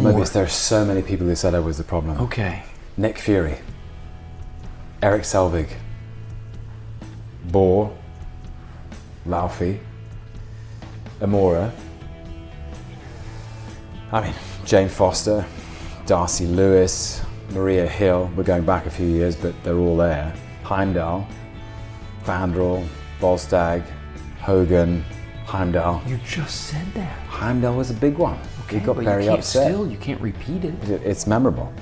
Mobius, there are so many people who said I was the problem. Okay. Nick Fury, Eric Selvig, Boar, Laufey, Amora. I mean, Jane Foster, Darcy Lewis, Maria Hill. We're going back a few years, but they're all there. Heimdall, Vandal, Volstagg, Hogan, Heimdall. You just said that. Heimdall was a big one. Okay, He got but very you can't upset. still, you can't repeat it. It's memorable.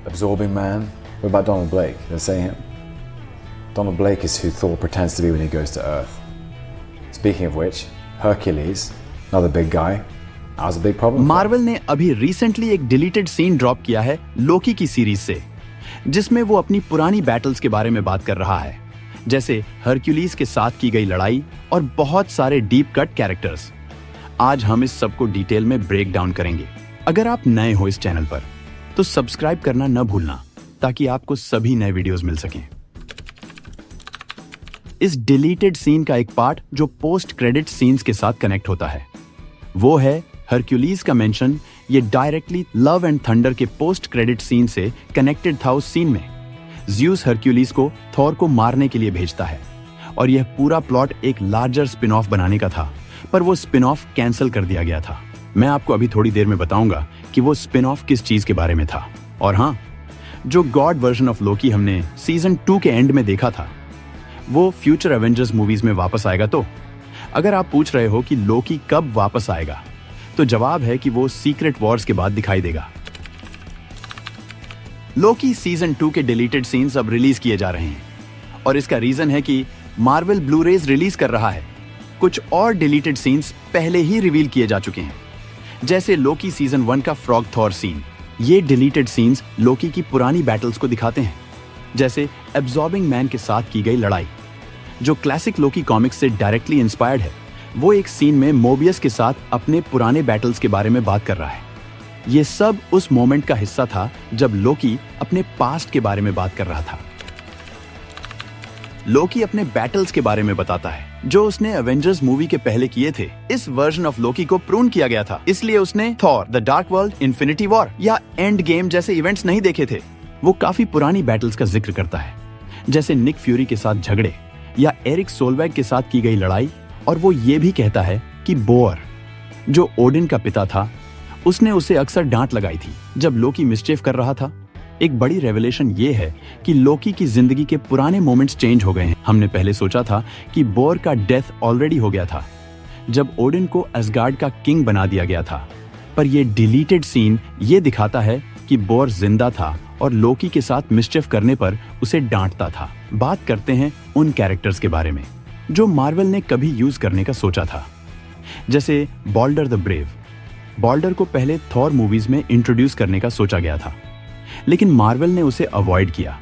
Absorbing Man. What about Donald Blake? Did I say him? Donald Blake is who Thor pretends to be when he goes to Earth. Speaking of which, Hercules, another big guy. That was a big problem. Marvel ने अभी recently एक deleted scene drop किया है लोकी की series से, जिसमें वो अपनी पुरानी बैटल्स के बारे में बात कर रहा है, जैसे हरक्यूलिस के साथ की गई लड़ाई और बहुत सारे डीप कट कैरेक्टर्स। आज हम इस सब को डिटेल में ब्रेक डाउन करेंगे। अगर आप नए हो इस चैनल पर तो सब्सक्राइब करना न भूलना, ताकि आपको सभी नए वीडियोस मिल सकें। इस डिलीटेड सीन का एक पार्ट जो पोस्ट क्रेडिट सीन्स के साथ कनेक्ट होता है, वो है हरक्यूलिस का मेंशन। ये डायरेक्टली लव एंड थंडर के पोस्ट क्रेडिट सीन से कनेक्टेड था। उस सीन में ज़्यूस हरक्यूलिस को थॉर को मारने के लिए भेजता है और यह पूरा प्लॉट एक लार्जर स्पिन ऑफ बनाने का था, पर वो स्पिन ऑफ कैंसिल कर दिया गया था। मैं आपको अभी थोड़ी देर में बताऊंगा कि वो स्पिन ऑफ किस चीज के बारे में था। और हाँ, जो गॉड वर्जन ऑफ लोकी हमने सीजन 2 के एंड में देखा था, वो फ्यूचर एवेंजर्स मूवीज में वापस आएगा। तो अगर आप पूछ रहे हो कि लोकी कब वापस आएगा, तो जवाब है कि वो सीक्रेट वॉर्स के बाद दिखाई देगा। लोकी सीजन 2 के डिलीटेड सीन्स अब रिलीज किए जा रहे हैं और इसका रीजन है कि मार्वल ब्लू-रेज रिलीज कर रहा है। कुछ और डिलीटेड सीन्स पहले ही रिवील किए जा चुके हैं, जैसे लोकी सीजन 1 का फ्रॉग थॉर सीन। ये डिलीटेड सीन्स लोकी की पुरानी बैटल्स को दिखाते हैं, जैसे एब्जॉर्बिंग मैन के साथ की गई लड़ाई, जो क्लासिक लोकी कॉमिक्स से डायरेक्टली इंस्पायर्ड है। वो एक सीन में मोबियस के साथ अपने पुराने बैटल्स के बारे में बात कर रहा है। ये सब उस मोमेंट का हिस्सा था जब लोकी अपने पास्ट के बारे में बात कर रहा था। लोकी अपने बैटल्स के बारे में बताता है जो उसने एवेंजर्स मूवी के पहले किए थे। इस वर्जन ऑफ लोकी को प्रून किया गया था, इसलिए उसने Thor, the dark world, infinity war या एंड गेम जैसे इवेंट्स नहीं देखे थे। वो काफी पुरानी बैटल्स का जिक्र करता है, जैसे निक फ्यूरी के साथ झगड़े या एरिक सोलवैग के साथ की गई लड़ाई। और वो ये भी कहता है कि बोअर, जो ओडिन का पिता था, उसने उसे अक्सर डांट लगाई थी जब लोकी मिसचेफ कर रहा था। एक बड़ी रेवलेशन ये है कि लोकी की जिंदगी के पुराने मोमेंट्स चेंज हो गए हैं। हमने पहले सोचा था कि बोर का डेथ ऑलरेडी हो गया था जब ओडिन को असगार्ड का किंग बना दिया गया था, पर ये डिलीटेड सीन ये दिखाता है कि बोर जिंदा था और लोकी के साथ मिसचेफ करने पर उसे डांटता था। बात करते हैं उन कैरेक्टर्स के बारे में जो मार्वल ने कभी यूज करने का सोचा था, जैसे बॉल्डर द ब्रेव। बॉल्डर को पहले थॉर मूवीज में इंट्रोड्यूस करने का सोचा गया था, लेकिन मार्वल ने उसे अवॉइड किया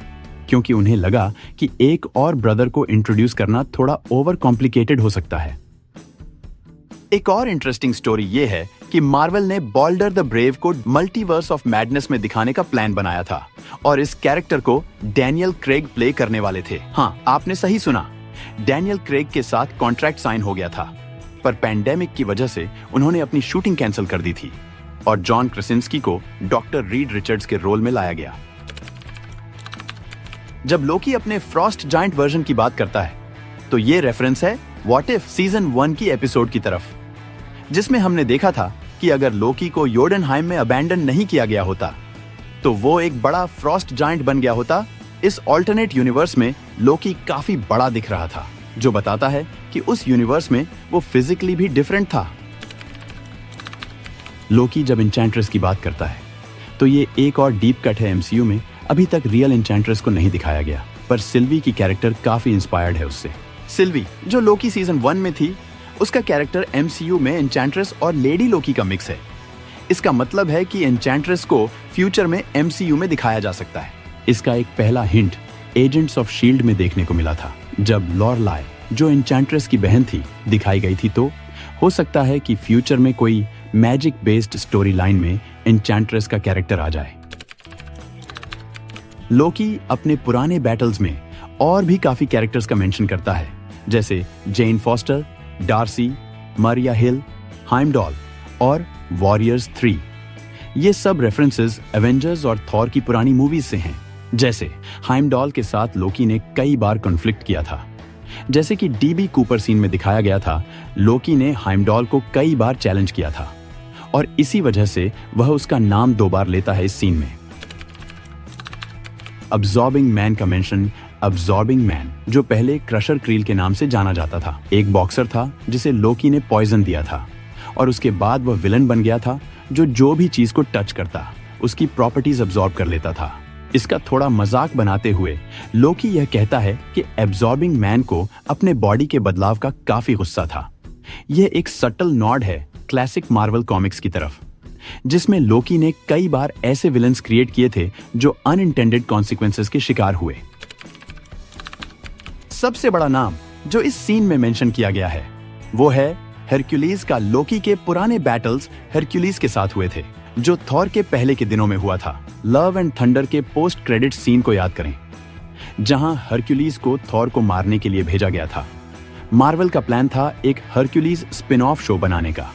क्योंकि उन्हें लगा कि एक और ब्रदर को इंट्रोड्यूस करना थोड़ा ओवर कॉम्प्लिकेटेड हो सकता है। एक और इंटरेस्टिंग स्टोरी ये है कि मार्वल ने बॉल्डर द ब्रेव को मल्टीवर्स ऑफ मैडनेस में दिखाने का प्लान बनाया था और इस कैरेक्टर को डैनियल क्रेग प्ले करने वाले थे। हाँ, आपने सही सुना, डैनियल क्रेग के साथ कॉन्ट्रैक्ट साइन हो गया था, पर पैंडेमिक की वजह से उन्होंने अपनी शूटिंग कैंसिल कर दी थी और जॉन क्रेसिंस्की को डॉक्टर रीड रिचर्ड्स के रोल में लाया गया। जब लोकी अपने फ्रॉस्ट जायंट वर्जन की बात करता है, तो ये रेफरेंस है व्हाट इफ सीजन 1 की एपिसोड की तरफ, जिसमें हमने देखा था कि अगर लोकी को योडनहाइम में अबैंडन नहीं किया गया होता, तो वो एक बड़ा फ्रॉस्ट जायंट बन गया होता। इस ऑल्टरनेट यूनिवर्स में लोकी काफी बड़ा दिख रहा था, जो बताता है कि उस यूनिवर्स में वो फिजिकली भी डिफरेंट था। लोकी जब एन्चेंट्रेस की बात करता है, तो ये एक और डीप कट है एमसीयू में। अभी तक रियल एन्चेंट्रेस को नहीं दिखाया गया, पर सिल्वी की कैरेक्टर काफी इंस्पायर्ड है उससे। सिल्वी जो लोकी सीजन 1 में थी, उसका कैरेक्टर एमसीयू में एन्चेंट्रेस और लेडी लोकी का मिक्स है। इसका मतलब है कि एन्चेंट्रेस को फ्यूचर में एमसीयू में दिखाया जा सकता है। इसका एक पहला हिंट एजेंट्स ऑफ शील्ड में देखने को मिला था, जब लॉरलाई जो एन्चेंट्रेस की बहन थी दिखाई गई थी। तो हो सकता है कि फ्यूचर में कोई मैजिक बेस्ड स्टोरी लाइन में एन्चेंट्रेस का कैरेक्टर आ जाए। लोकी अपने पुराने बैटल्स में और भी काफी कैरेक्टर्स का मेंशन करता है, जैसे जेन फॉस्टर, डार्सी, मारिया हिल, हाइमडॉल और वॉरियर्स 3। ये सब रेफरेंसेस एवेंजर्स और थॉर की पुरानी मूवीज से हैं। जैसे हाइमडॉल के साथ लोकी ने कई बार कॉन्फ्लिक्ट किया था। जैसे कि डीबी कूपर सीन में दिखाया गया था, लोकी ने हाइमडॉल को कई बार चैलेंज किया था और इसी वजह से वह उसका नाम 2 बार लेता है इस सीन में। अब्सॉर्बिंग मैन का मेंशन अब्सॉर्बिंग मैन, जो पहले क्रशर क्रील के नाम से जाना जाता था, एक बॉक्सर था जिसे लोकी ने पॉइजन दिया था और उसके बाद वह विलन बन गया था जो भी चीज को टच करता उसकी प्रॉपर्टीज अब्सॉर्ब कर लेता था। इसका थोड़ा मजाक बनाते हुए लोकी यह कहता है कि एब्सॉर्बिंग मैन को अपने बॉडी के बदलाव का काफी गुस्सा था। यह एक सटल नॉड है क्लासिक मार्वल कॉमिक्स की तरफ, जिसमें लोकी ने कई बार ऐसे विलन्स क्रिएट किए थे जो अनइंटेंडेड कॉन्सिक्वेंसेस के शिकार हुए। सबसे बड़ा नाम जो इस सीन में मेंशन किया गया है वो है हरक्यूलिस का। लोकी के पुराने बैटल्स हरक्यूलिस के साथ हुए थे जो थॉर के पहले के दिनों में हुआ था। लव एंड थंडर के पोस्ट क्रेडिट सीन को याद करें जहां हरक्यूलिस को थॉर को मारने के लिए भेजा गया था। मार्वल का प्लान था एक हरक्यूलिस स्पिन ऑफ शो बनाने का,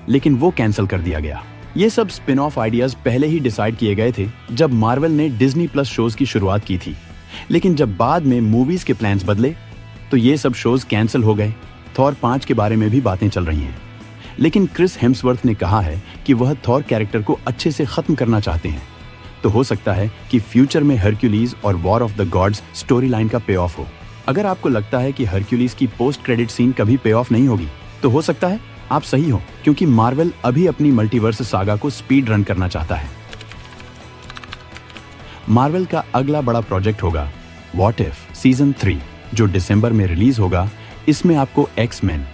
लेकिन वो कैंसिल कर दिया गया। ये सब स्पिन ऑफ आइडियाज पहले ही डिसाइड किए गए थे जब मार्वल ने डिज्नी प्लस शोज की शुरुआत की थी, लेकिन जब बाद में मूवीज के प्लान्स बदले तो ये सब शोज कैंसिल हो गए। थॉर 5 के बारे में भी बातें चल रही हैं, लेकिन क्रिस हेम्सवर्थ ने कहा है कि वह थॉर कैरेक्टर को अच्छे से खत्म करना चाहते हैं। तो हो सकता है कि फ्यूचर में हरक्यूलिस और war of the gods story line का पे ऑफ हो। अगर आपको लगता है कि हरक्यूलिस की पोस्ट क्रेडिट सीन कभी पे ऑफ नहीं होगी, तो हो सकता है आप सही हो, क्योंकि मार्वल अभी अपनी मल्टीवर्स सागा को स्पीड रन करना चाहता है। मार्वल का अगला बड़ा प्रोजेक्ट होगा व्हाट इफ सीजन 3, जो दिसंबर में रिलीज होगा। इसमें आपको एक्स-मैन,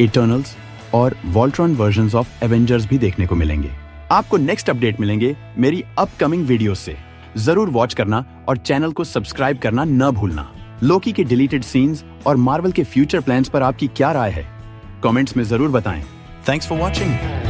इटर्नल्स और वॉल्ट्रॉन वर्जन्स ऑफ एवेंजर्स भी देखने को मिलेंगे। आपको नेक्स्ट अपडेट मिलेंगे मेरी अपकमिंग वीडियोस से। जरूर वॉच करना और चैनल को सब्सक्राइब करना न भूलना। लोकी के डिलीटेड सीन्स और मार्वल के फ्यूचर प्लान्स पर आपकी क्या राय है, कमेंट्स में जरूर बताएं। Thanks for watching.